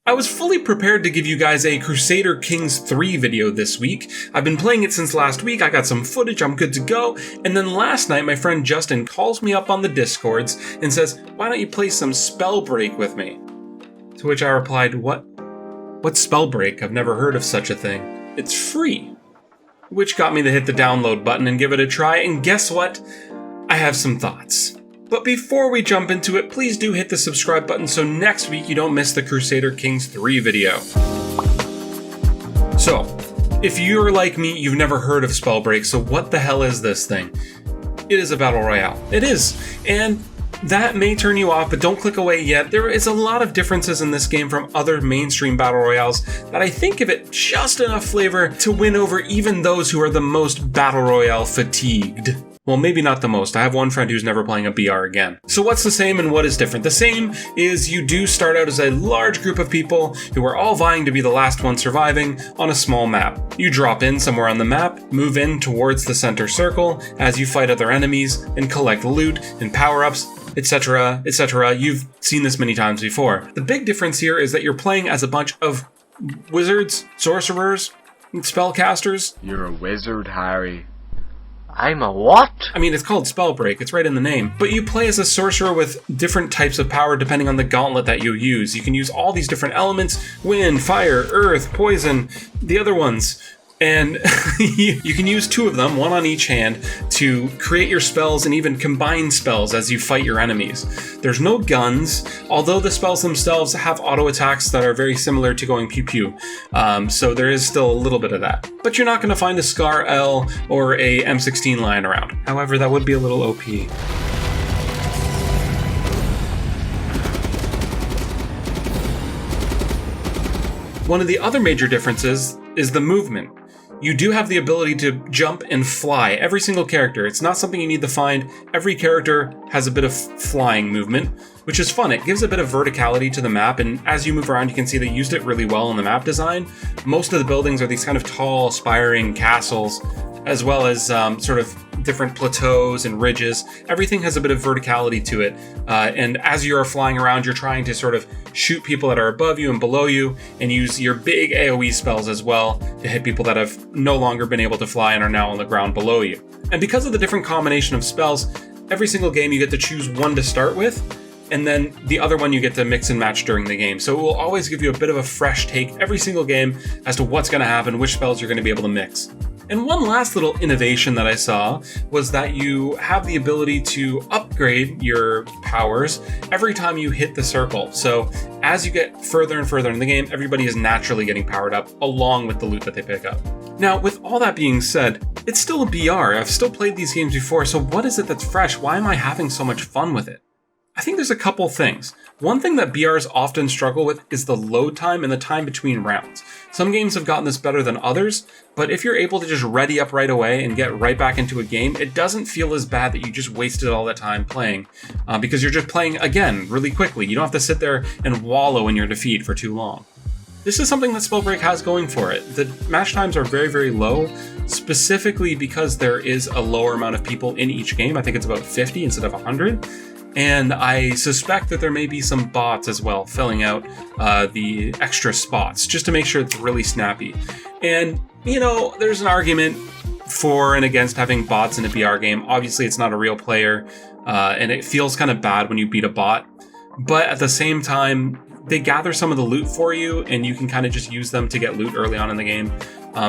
I was fully prepared to give you guys a Crusader Kings 3 video this week. I've been playing it since last week, I got some footage, I'm good to go, and then last night my friend Justin calls me up on the Discords and says, why don't you play some Spellbreak with me? To which I replied, what? What's Spellbreak? I've never heard of such a thing. It's free. Which got me to hit the download button and give it a try, and guess what? I have some thoughts. But before we jump into it, please do hit the subscribe button so next week you don't miss the Crusader Kings 3 video. So, if you're like me, you've never heard of Spellbreak, so what the hell is this thing? It is a Battle Royale. It is, and that may turn you off, but don't click away yet. There is a lot of differences in this game from other mainstream Battle Royales that I think give it just enough flavor to win over even those who are the most Battle Royale fatigued. Well, maybe not the most. I have one friend who's never playing a BR again. So what's the same and what is different? The same is you do start out as a large group of people who are all vying to be the last one surviving on a small map. You drop in somewhere on the map, move in towards the center circle as you fight other enemies and collect loot and power-ups, etc., etc. You've seen this many times before. The big difference here is that you're playing as a bunch of wizards, sorcerers, and spellcasters. You're a wizard, Harry. I'm a what? I mean, it's called Spellbreak, it's right in the name. But you play as a sorcerer with different types of power depending on the gauntlet that you use. You can use all these different elements: wind, fire, earth, poison, the other ones. And you can use two of them, one on each hand, to create your spells and even combine spells as you fight your enemies. There's no guns, although the spells themselves have auto attacks that are very similar to going pew-pew. So there is still a little bit of that. But you're not going to find a Scar L or a M16 lying around. However, that would be a little OP. One of the other major differences is the movement. You do have the ability to jump and fly, every single character. It's not something you need to find. Every character has a bit of flying movement, which is fun. It gives a bit of verticality to the map, and as you move around, you can see they used it really well in the map design. Most of the buildings are these kind of tall, spiring castles, as well as sort of different plateaus and ridges. Everything has a bit of verticality to it, and as you are flying around, you're trying to sort of shoot people that are above you and below you, and use your big AoE spells as well to hit people that have no longer been able to fly and are now on the ground below you. And because of the different combination of spells, every single game you get to choose one to start with, and then the other one you get to mix and match during the game. So it will always give you a bit of a fresh take every single game as to what's going to happen, which spells you're going to be able to mix. And one last little innovation that I saw was that you have the ability to upgrade your powers every time you hit the circle. So as you get further and further in the game, everybody is naturally getting powered up along with the loot that they pick up. Now, with all that being said, it's still a BR. I've still played these games before, so what is it that's fresh? Why am I having so much fun with it? I think there's a couple things. One thing that BRs often struggle with is the load time and the time between rounds. Some games have gotten this better than others, but if you're able to just ready up right away and get right back into a game, it doesn't feel as bad that you just wasted all that time playing, because you're just playing again really quickly. You don't have to sit there and wallow in your defeat for too long. This is something that Spellbreak has going for it. The match times are very, very low, specifically because there is a lower amount of people in each game. I think it's about 50 instead of 100. And I suspect that there may be some bots as well filling out the extra spots just to make sure it's really snappy. And, you know, there's an argument for and against having bots in a BR game. Obviously, it's not a real player, and it feels kind of bad when you beat a bot. But at the same time, they gather some of the loot for you, and you can kind of just use them to get loot early on in the game.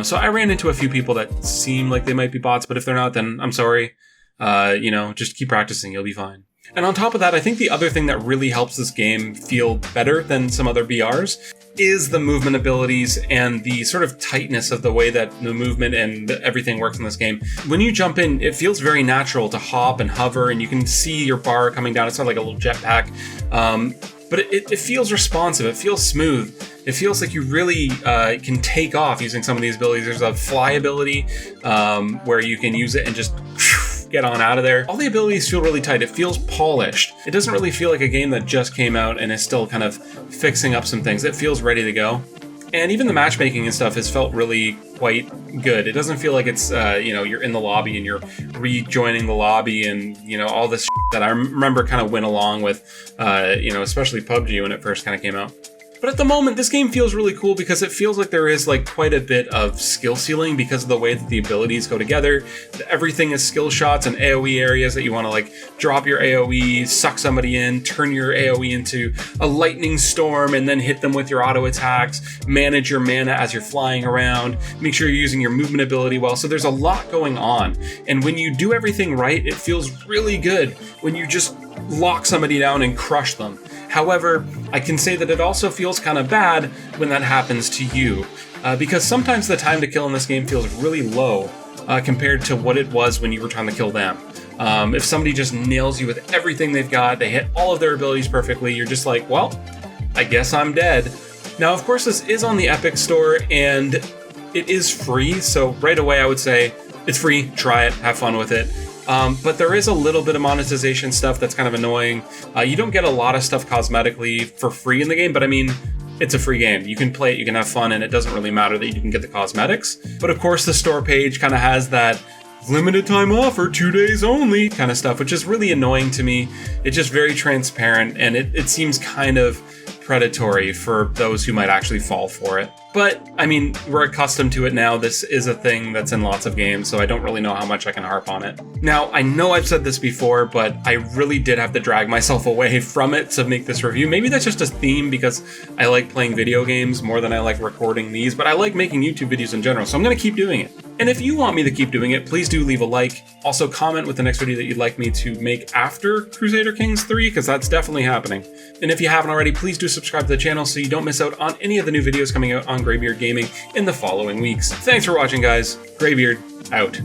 So I ran into a few people that seem like they might be bots, but if they're not, then I'm sorry. You know, just keep practicing, you'll be fine. And on top of that, I think the other thing that really helps this game feel better than some other BRs is the movement abilities and the sort of tightness of the way that the movement and everything works in this game. When you jump in, it feels very natural to hop and hover, and you can see your bar coming down. It's not like a little jetpack, but it feels responsive. It feels smooth. It feels like you really can take off using some of these abilities. There's a fly ability where you can use it and just get on out of there. All the abilities feel really tight. It feels polished. It doesn't really feel like a game that just came out and is still kind of fixing up some things. It feels ready to go. And even the matchmaking and stuff has felt really quite good. It doesn't feel like it's, you know, you're in the lobby and you're rejoining the lobby and, you know, all this that I remember kind of went along with, you know, especially PUBG when it first kind of came out. But at the moment, this game feels really cool because it feels like there is like quite a bit of skill ceiling because of the way that the abilities go together. Everything is skill shots and AoE areas that you want to like drop your AoE, suck somebody in, turn your AoE into a lightning storm, and then hit them with your auto attacks, manage your mana as you're flying around, make sure you're using your movement ability well. So there's a lot going on. And when you do everything right, it feels really good when you just lock somebody down and crush them. However, I can say that it also feels kind of bad when that happens to you, because sometimes the time to kill in this game feels really low compared to what it was when you were trying to kill them. If somebody just nails you with everything they've got, they hit all of their abilities perfectly, you're just like, well, I guess I'm dead. Now, of course, this is on the Epic Store, and it is free, so right away I would say it's free, try it, have fun with it. But there is a little bit of monetization stuff that's kind of annoying. You don't get a lot of stuff cosmetically for free in the game, but I mean, it's a free game. You can play it, you can have fun, and it doesn't really matter that you can get the cosmetics. But of course, the store page kind of has that limited time offer, 2 days only kind of stuff, which is really annoying to me. It's just very transparent, and it seems kind of predatory for those who might actually fall for it. But, I mean, we're accustomed to it now. This is a thing that's in lots of games, so I don't really know how much I can harp on it. Now, I know I've said this before, but I really did have to drag myself away from it to make this review. Maybe that's just a theme because I like playing video games more than I like recording these, but I like making YouTube videos in general, so I'm going to keep doing it. And if you want me to keep doing it, please do leave a like. Also, comment with the next video that you'd like me to make after Crusader Kings 3, because that's definitely happening. And if you haven't already, please do subscribe to the channel so you don't miss out on any of the new videos coming out on Greybeard Gaming in the following weeks. Thanks for watching, guys. Greybeard, out.